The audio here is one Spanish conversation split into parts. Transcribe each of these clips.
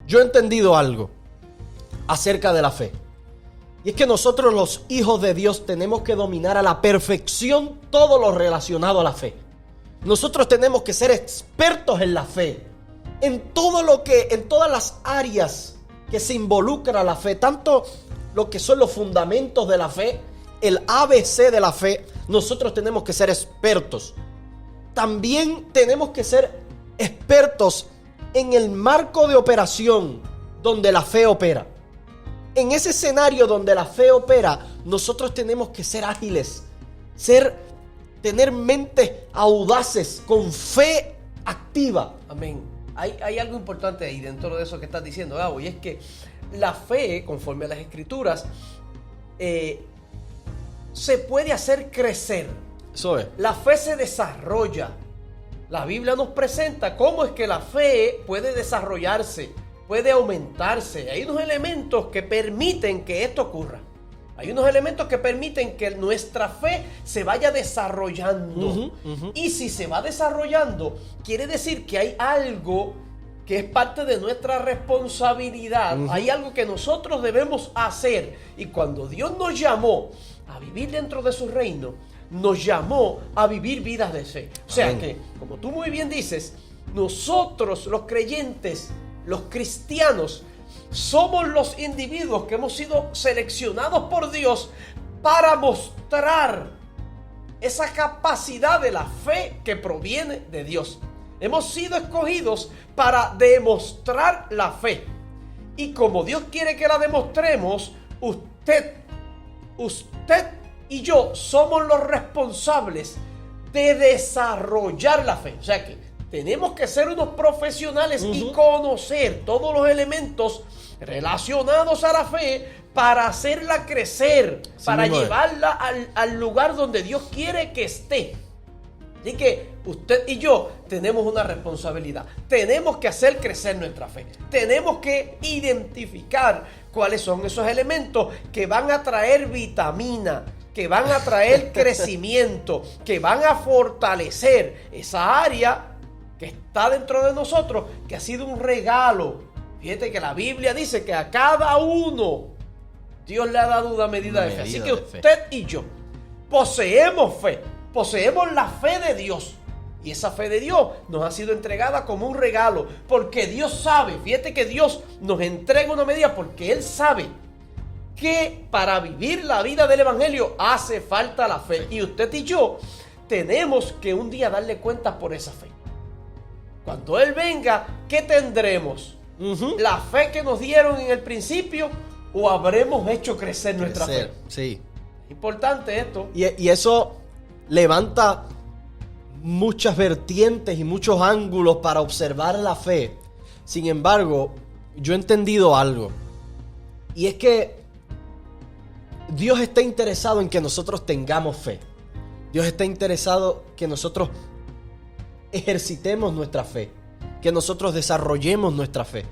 yo he entendido algo acerca de la fe. Y es que nosotros los hijos de Dios tenemos que dominar a la perfección todo lo relacionado a la fe. Nosotros tenemos que ser expertos en la fe, en todas las áreas que se involucra la fe, tanto lo que son los fundamentos de la fe, el ABC de la fe. Nosotros tenemos que ser expertos. También tenemos que ser expertos en el marco de operación donde la fe opera. En ese escenario donde la fe opera, nosotros tenemos que ser ágiles, tener mentes audaces, con fe activa. Amén. Hay algo importante ahí dentro de eso que estás diciendo, Gabo, y es que la fe, conforme a las Escrituras, se puede hacer crecer. Eso es. La fe se desarrolla. La Biblia nos presenta cómo es que la fe puede desarrollarse, puede aumentarse. Hay unos elementos que permiten que esto ocurra. Hay unos elementos que permiten que nuestra fe se vaya desarrollando. Y si se va desarrollando, quiere decir que hay algo que es parte de nuestra responsabilidad. Hay algo que nosotros debemos hacer. Y cuando Dios nos llamó a vivir dentro de su reino, nos llamó a vivir vidas de fe. O sea que, como tú muy bien dices, nosotros los creyentes, los cristianos, somos los individuos que hemos sido seleccionados por Dios para mostrar esa capacidad de la fe que proviene de Dios. Hemos sido escogidos para demostrar la fe. Y como Dios quiere que la demostremos, usted y yo somos los responsables de desarrollar la fe. O sea que tenemos que ser unos profesionales y conocer todos los elementos relacionados a la fe para hacerla crecer, para llevarla al lugar donde Dios quiere que esté. Así que usted y yo tenemos una responsabilidad. Tenemos que hacer crecer nuestra fe. Tenemos que identificar cuáles son esos elementos que van a traer vitamina, que van a traer crecimiento, que van a fortalecer esa área que está dentro de nosotros, que ha sido un regalo. Fíjate que la Biblia dice que a cada uno Dios le ha dado una medida de fe. Así que usted y yo poseemos fe, poseemos la fe de Dios. Y esa fe de Dios nos ha sido entregada como un regalo, porque Dios sabe, fíjate que Dios nos entrega una medida porque Él sabe que para vivir la vida del Evangelio hace falta la fe. Y usted y yo tenemos que un día darle cuentas por esa fe. Cuando Él venga, ¿qué tendremos? ¿La fe que nos dieron en el principio o habremos hecho crecer nuestra fe? Sí. Importante esto. Y eso levanta muchas vertientes y muchos ángulos para observar la fe. Sin embargo, yo he entendido algo. Y es que Dios está interesado en que nosotros tengamos fe. Dios está interesado que nosotros ejercitemos nuestra fe, que nosotros desarrollemos nuestra fe.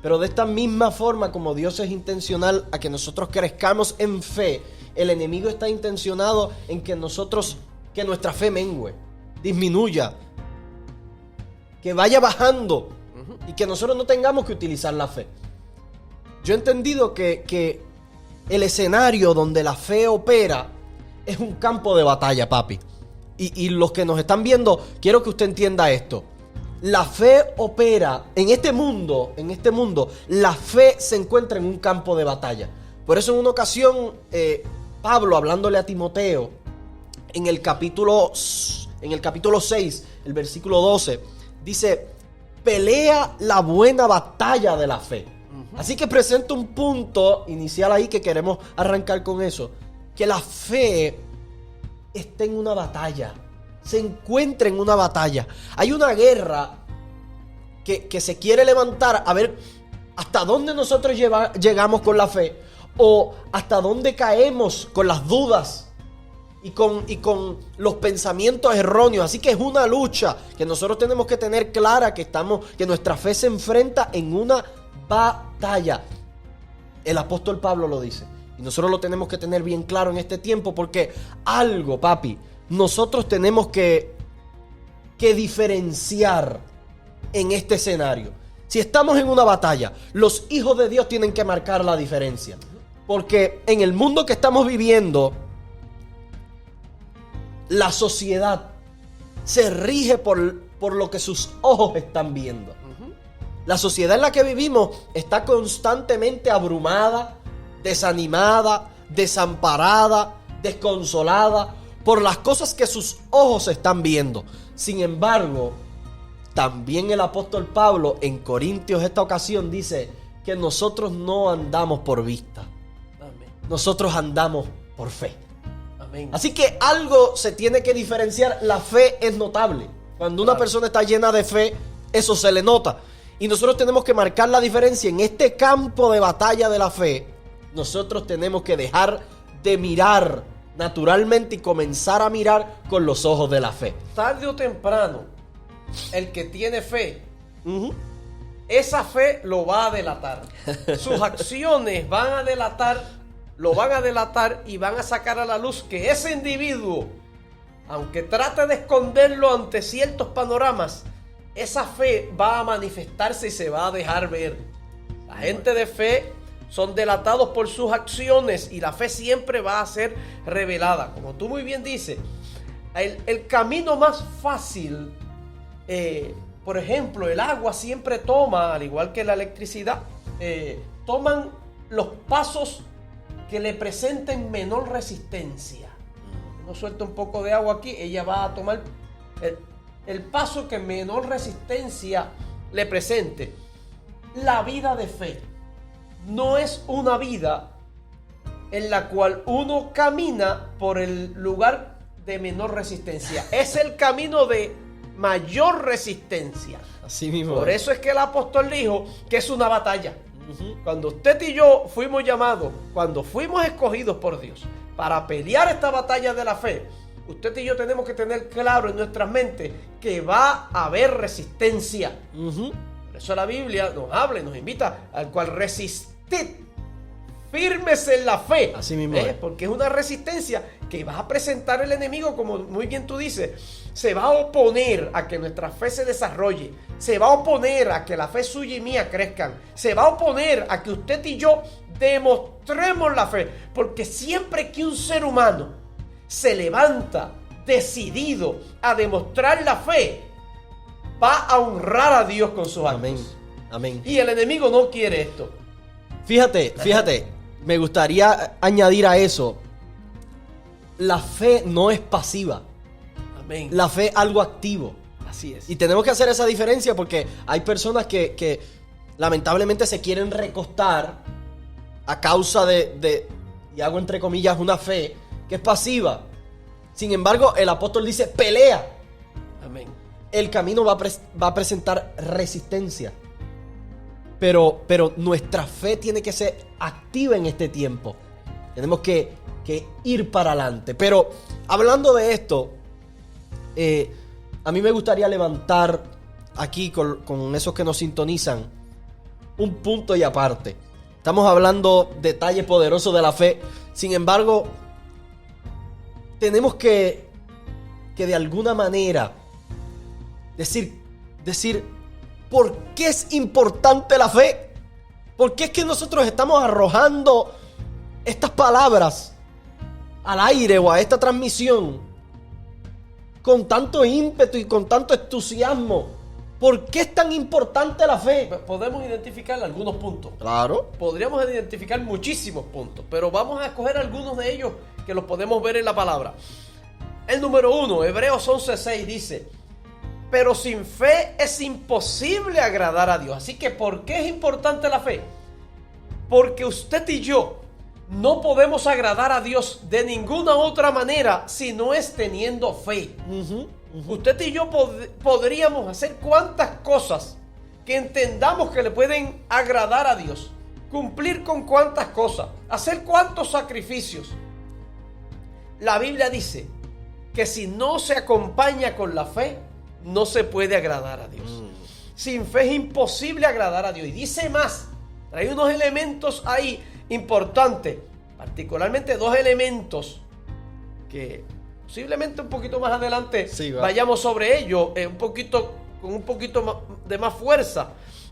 Pero de esta misma forma como Dios es intencional a que nosotros crezcamos en fe, el enemigo está intencionado en que nuestra fe mengue, disminuya, que vaya bajando y que nosotros no tengamos que utilizar la fe. Yo he entendido que el escenario donde la fe opera es un campo de batalla, papi. Y los que nos están viendo, quiero que usted entienda esto. La fe opera en este mundo, la fe se encuentra en un campo de batalla. Por eso en una ocasión, Pablo, hablándole a Timoteo, en el capítulo 6, el versículo 12, dice: pelea la buena batalla de la fe. Así que presenta un punto inicial ahí que queremos arrancar con eso. Que la fe está en una batalla, se encuentra en una batalla. Hay una guerra que se quiere levantar a ver hasta dónde nosotros llegamos con la fe, o hasta dónde caemos con las dudas y con los pensamientos erróneos. Así que es una lucha que nosotros tenemos que tener clara, que nuestra fe se enfrenta en una batalla. El apóstol Pablo lo dice. Y nosotros lo tenemos que tener bien claro en este tiempo, porque nosotros tenemos que diferenciar en este escenario. Si estamos en una batalla, los hijos de Dios tienen que marcar la diferencia. Porque en el mundo que estamos viviendo, la sociedad se rige por lo que sus ojos están viendo. La sociedad en la que vivimos está constantemente abrumada, desanimada, desamparada, desconsolada por las cosas que sus ojos están viendo. Sin embargo, también el apóstol Pablo en Corintios esta ocasión dice que nosotros no andamos por vista. Amén. Nosotros andamos por fe. Amén. Así que algo se tiene que diferenciar. La fe es notable. Cuando una persona está llena de fe, eso se le nota. Y nosotros tenemos que marcar la diferencia. En este campo de batalla de la fe, nosotros tenemos que dejar de mirar naturalmente y comenzar a mirar con los ojos de la fe. Tarde o temprano, el que tiene fe, esa fe lo va a delatar. Sus acciones lo van a delatar y van a sacar a la luz que ese individuo, aunque trate de esconderlo ante ciertos panoramas, esa fe va a manifestarse y se va a dejar ver. La gente de fe son delatados por sus acciones y la fe siempre va a ser revelada. Como tú muy bien dices, el camino más fácil, por ejemplo, el agua siempre toma, al igual que la electricidad, toman los pasos que le presenten menor resistencia. Uno suelta un poco de agua aquí, ella va a tomar el paso que menor resistencia le presente. La vida de fe no es una vida en la cual uno camina por el lugar de menor resistencia. Es el camino de mayor resistencia. Así mismo. Por eso es que el apóstol dijo que es una batalla. Cuando usted y yo fuimos llamados, cuando fuimos escogidos por Dios para pelear esta batalla de la fe, usted y yo tenemos que tener claro en nuestras mentes que va a haber resistencia. Por eso la Biblia nos habla y nos invita al cual resistid, firmes en la fe. Así mismo. Porque es una resistencia que va a presentar el enemigo, como muy bien tú dices. Se va a oponer a que nuestra fe se desarrolle. Se va a oponer a que la fe suya y mía crezcan. Se va a oponer a que usted y yo demostremos la fe. Porque siempre que un ser humano se levanta decidido a demostrar la fe, va a honrar a Dios con sus actos. Amén. Amén. Y el enemigo no quiere esto. Fíjate, me gustaría añadir a eso. La fe no es pasiva. Amén. La fe es algo activo. Así es. Y tenemos que hacer esa diferencia porque hay personas que lamentablemente se quieren recostar a causa de, y hago entre comillas, una fe que es pasiva. Sin embargo, el apóstol dice, pelea. Amén. El camino va a presentar resistencia. Pero nuestra fe tiene que ser activa en este tiempo. Tenemos que ir para adelante. Pero hablando de esto, a mí me gustaría levantar aquí con esos que nos sintonizan un punto y aparte. Estamos hablando detalle poderoso de la fe. Sin embargo, tenemos que de alguna manera decir, ¿por qué es importante la fe? ¿Por qué es que nosotros estamos arrojando estas palabras al aire o a esta transmisión con tanto ímpetu y con tanto entusiasmo? ¿Por qué es tan importante la fe? Podemos identificar algunos puntos. Claro. Podríamos identificar muchísimos puntos, pero vamos a escoger algunos de ellos que los podemos ver en la palabra. El número 1, Hebreos 11:6 dice: pero sin fe es imposible agradar a Dios. Así que, ¿por qué es importante la fe? Porque usted y yo no podemos agradar a Dios de ninguna otra manera si no es teniendo fe. Usted y yo podríamos hacer cuantas cosas que entendamos que le pueden agradar a Dios, cumplir con cuantas cosas, hacer cuantos sacrificios. La Biblia dice que si no se acompaña con la fe, no se puede agradar a Dios. Sin fe es imposible agradar a Dios. Y dice más, hay unos elementos ahí importantes, particularmente dos elementos que posiblemente un poquito más adelante vayamos sobre ello, con un poquito de más fuerza.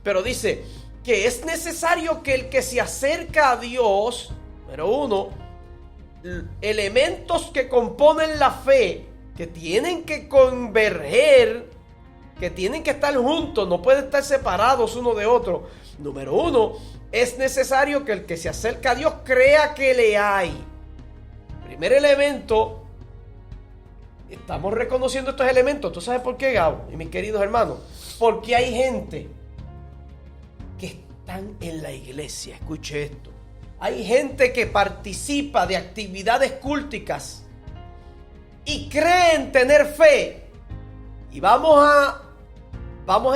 Pero dice que es necesario que el que se acerca a Dios, número uno, elementos que componen la fe, que tienen que converger, que tienen que estar juntos, no pueden estar separados uno de otro. Número uno, es necesario que el que se acerca a Dios crea que le hay. Primer elemento, estamos reconociendo estos elementos. ¿Tú sabes por qué, Gabo y mis queridos hermanos? Porque hay gente que están en la iglesia. Escuche esto. Hay gente que participa de actividades culticas y creen tener fe. Y vamos a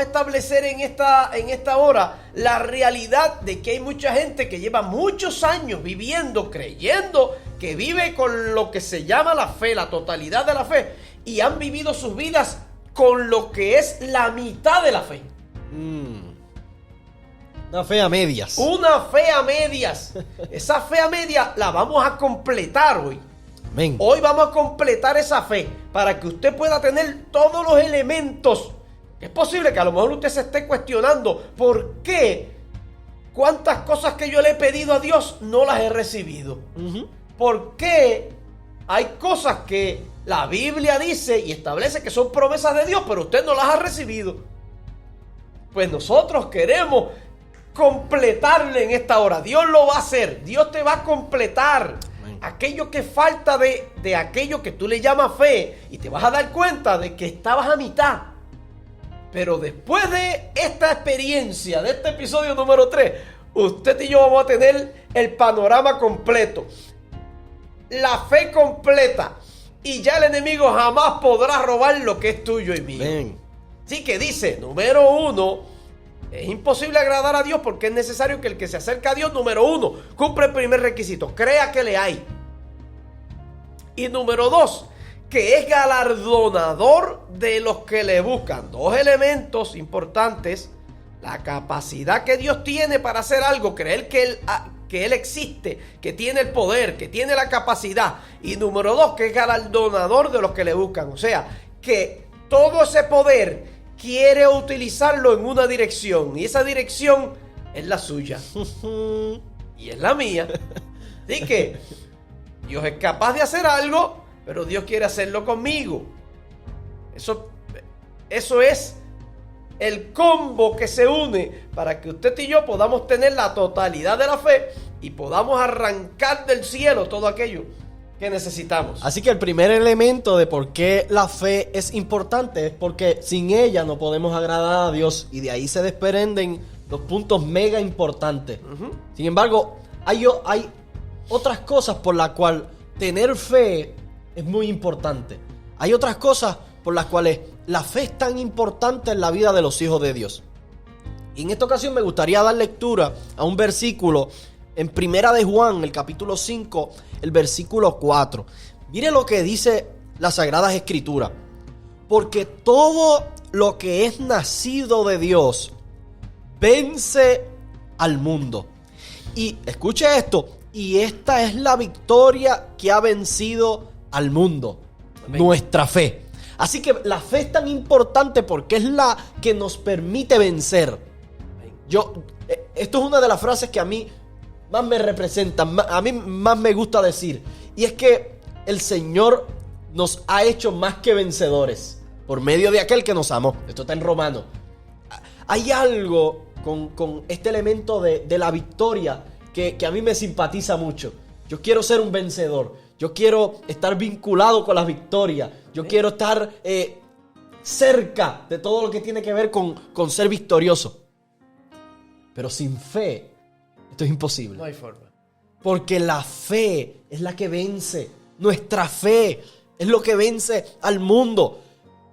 establecer en esta hora la realidad de que hay mucha gente que lleva muchos años viviendo, creyendo que vive con lo que se llama la fe, la totalidad de la fe, y han vivido sus vidas con lo que es la mitad de la fe. Una fe a medias. Una fe a medias. Esa fe a medias la vamos a completar hoy. Amén. Hoy vamos a completar esa fe para que usted pueda tener todos los elementos. Es posible que a lo mejor usted se esté cuestionando por qué cuántas cosas que yo le he pedido a Dios no las he recibido. ¿Por qué hay cosas que la Biblia dice y establece que son promesas de Dios, pero usted no las ha recibido? Pues nosotros queremos completarle en esta hora. Dios lo va a hacer. Dios te va a completar aquello que falta de aquello que tú le llamas fe, y te vas a dar cuenta de que estabas a mitad. Pero después de esta experiencia, de este episodio número 3, usted y yo vamos a tener el panorama completo, la fe completa, y ya el enemigo jamás podrá robar lo que es tuyo y mío. Amén. Así que dice, número 1, es imposible agradar a Dios porque es necesario que el que se acerca a Dios, número 1, cumple el primer requisito, crea que le hay. Y número 2, que es galardonador de los que le buscan. Dos elementos importantes: la capacidad que Dios tiene para hacer algo, creer que Él existe, que tiene el poder, que tiene la capacidad. Y número 2, que es galardonador de los que le buscan. O sea, que todo ese poder quiere utilizarlo en una dirección, y esa dirección es la suya y es la mía. Así que Dios es capaz de hacer algo, pero Dios quiere hacerlo conmigo. Eso es el combo que se une para que usted y yo podamos tener la totalidad de la fe y podamos arrancar del cielo todo aquello que necesitamos. Así que el primer elemento de por qué la fe es importante es porque sin ella no podemos agradar a Dios, y de ahí se desprenden los puntos mega importantes. Sin embargo, hay otras cosas por las cuales tener fe es muy importante. Hay otras cosas por las cuales la fe es tan importante en la vida de los hijos de Dios. Y en esta ocasión me gustaría dar lectura a un versículo en Primera de Juan, el capítulo 5, el versículo 4. Mire lo que dice las Sagradas Escrituras. Porque todo lo que es nacido de Dios vence al mundo. Y escuche esto, y esta es la victoria que ha vencido al mundo. Amén. Nuestra fe. Así que la fe es tan importante porque es la que nos permite vencer. Esto es una de las frases que a mí más me representan, a mí más me gusta decir, y es que el Señor nos ha hecho más que vencedores por medio de aquel que nos amó. Esto está en Romanos. Hay algo con este elemento de la victoria que a mí me simpatiza mucho. Yo quiero ser un vencedor, yo quiero estar vinculado con la victoria, yo quiero estar cerca de todo lo que tiene que ver con ser victorioso. Pero sin fe esto es imposible. No hay forma. Porque la fe es la que vence. Nuestra fe es lo que vence al mundo.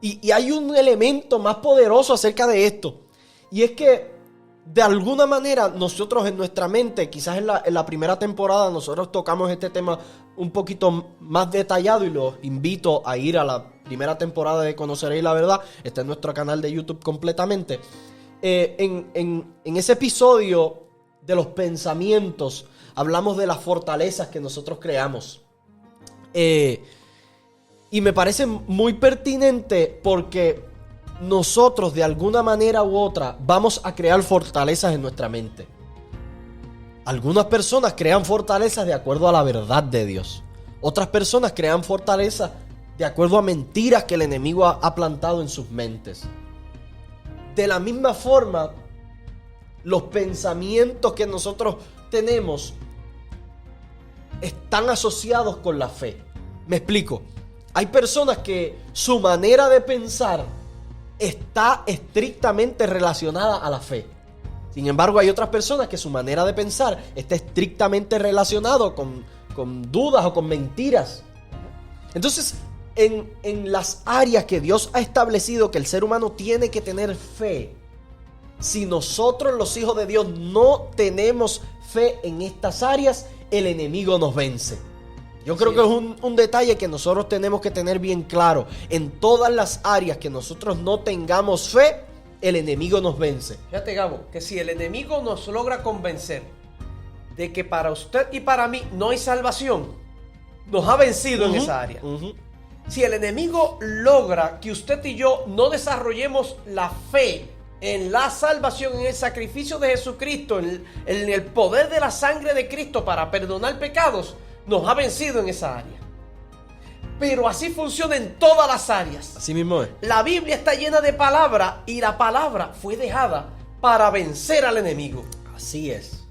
Y hay un elemento más poderoso acerca de esto. Y es que de alguna manera nosotros en nuestra mente, quizás en la primera temporada nosotros tocamos este tema un poquito más detallado, y los invito a ir a la primera temporada de Conoceréis la Verdad. Está en nuestro canal de YouTube completamente. En ese episodio de los pensamientos hablamos de las fortalezas que nosotros creamos, y me parece muy pertinente porque nosotros de alguna manera u otra vamos a crear fortalezas en nuestra mente. Algunas personas crean fortalezas de acuerdo a la verdad de Dios. Otras personas crean fortalezas de acuerdo a mentiras que el enemigo ha plantado en sus mentes. De la misma forma, los pensamientos que nosotros tenemos están asociados con la fe. Me explico. Hay personas que su manera de pensar está estrictamente relacionada a la fe. Sin embargo, hay otras personas que su manera de pensar está estrictamente relacionado con dudas o con mentiras. Entonces, en las áreas que Dios ha establecido que el ser humano tiene que tener fe, si nosotros los hijos de Dios no tenemos fe en estas áreas, el enemigo nos vence. Yo creo que es un detalle que nosotros tenemos que tener bien claro. En todas las áreas que nosotros no tengamos fe, el enemigo nos vence. Fíjate, Gabo, que si el enemigo nos logra convencer de que para usted y para mí no hay salvación, nos ha vencido en esa área. Si el enemigo logra que usted y yo no desarrollemos la fe en la salvación, en el sacrificio de Jesucristo, en el poder de la sangre de Cristo para perdonar pecados, nos ha vencido en esa área. Pero así funciona en todas las áreas. Así mismo es. La Biblia está llena de palabra y la palabra fue dejada para vencer al enemigo. Así es.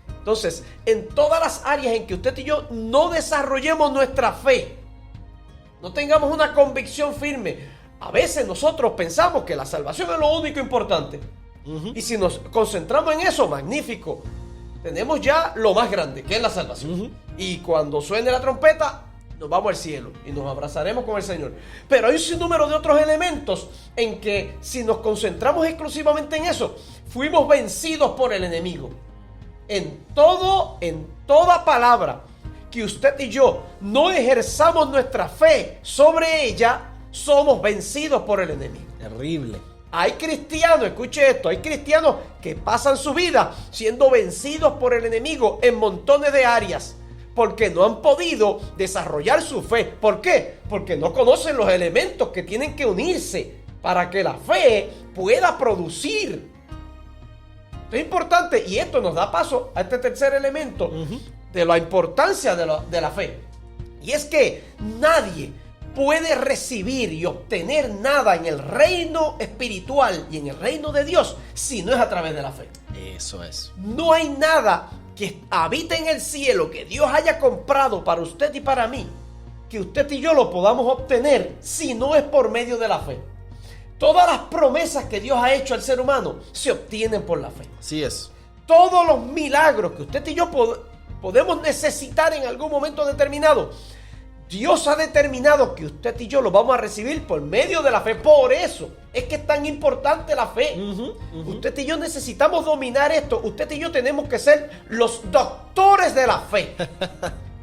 Entonces, en todas las áreas en que usted y yo no desarrollemos nuestra fe, no tengamos una convicción firme, a veces nosotros pensamos que la salvación es lo único importante. Y si nos concentramos en eso, magnífico. Tenemos ya lo más grande, que es la salvación. Y cuando suene la trompeta, nos vamos al cielo y nos abrazaremos con el Señor. Pero hay un sinnúmero de otros elementos en que si nos concentramos exclusivamente en eso, fuimos vencidos por el enemigo. En toda palabra que usted y yo no ejerzamos nuestra fe sobre ella, somos vencidos por el enemigo. Terrible. Hay cristianos, escuche esto, hay cristianos que pasan su vida siendo vencidos por el enemigo en montones de áreas porque no han podido desarrollar su fe. ¿Por qué? Porque no conocen los elementos que tienen que unirse para que la fe pueda producir. Esto es importante y esto nos da paso a este tercer elemento de la importancia de la fe. Y es que nadie puede recibir y obtener nada en el reino espiritual y en el reino de Dios si no es a través de la fe. Eso es. No hay nada que habite en el cielo que Dios haya comprado para usted y para mí, que usted y yo lo podamos obtener si no es por medio de la fe. Todas las promesas que Dios ha hecho al ser humano se obtienen por la fe. Así es. Todos los milagros que usted y yo podemos necesitar en algún momento determinado, Dios ha determinado que usted y yo lo vamos a recibir por medio de la fe. Por eso es que es tan importante la fe. Usted y yo necesitamos dominar esto. Usted y yo tenemos que ser los doctores de la fe.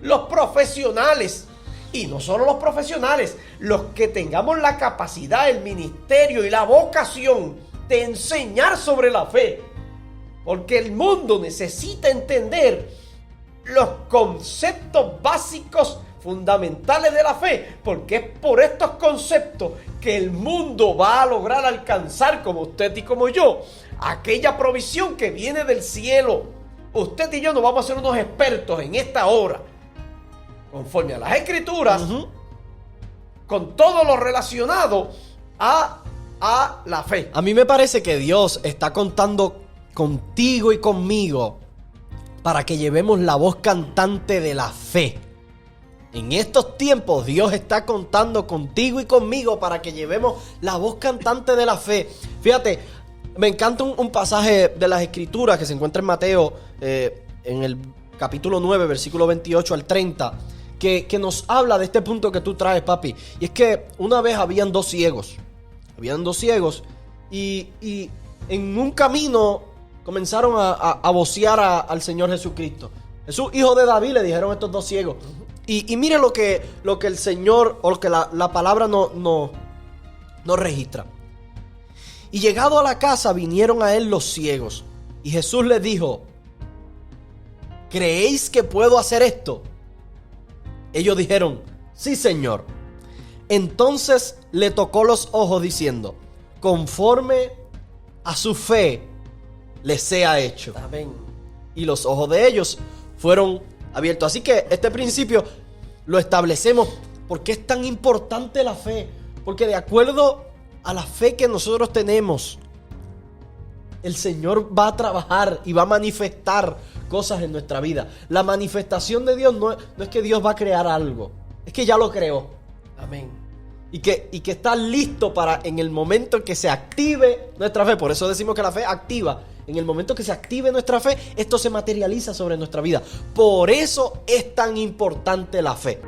Los profesionales. Y no solo los profesionales, los que tengamos la capacidad, el ministerio y la vocación de enseñar sobre la fe. Porque el mundo necesita entender los conceptos básicos fundamentales de la fe, porque es por estos conceptos que el mundo va a lograr alcanzar, como usted y como yo, aquella provisión que viene del cielo. Usted y yo no vamos a ser unos expertos en esta hora, conforme a las escrituras, con todo lo relacionado a la fe. A mí me parece que Dios está contando contigo y conmigo para que llevemos la voz cantante de la fe. En estos tiempos Dios está contando contigo y conmigo para que llevemos la voz cantante de la fe. Fíjate, me encanta un pasaje de las Escrituras que se encuentra en Mateo, en el capítulo 9, versículo 28 al 30, que nos habla de este punto que tú traes, papi. Y es que una vez habían dos ciegos. Y en un camino comenzaron a vocear al Señor Jesucristo. Jesús, hijo de David, le dijeron estos dos ciegos. Y mire lo que el Señor, o lo que la palabra no registra. Y llegado a la casa vinieron a él los ciegos. Y Jesús les dijo: ¿creéis que puedo hacer esto? Ellos dijeron: sí, Señor. Entonces le tocó los ojos diciendo: conforme a su fe les sea hecho. Amén. Y los ojos de ellos fueron abiertos. Así que este principio lo establecemos. ¿Por qué es tan importante la fe? Porque de acuerdo a la fe que nosotros tenemos, el Señor va a trabajar y va a manifestar cosas en nuestra vida. La manifestación de Dios no es que Dios va a crear algo, es que ya lo creó. Amén. Y que está listo para en el momento en que se active nuestra fe. Por eso decimos que la fe activa. En el momento que se active nuestra fe, esto se materializa sobre nuestra vida. Por eso es tan importante la fe.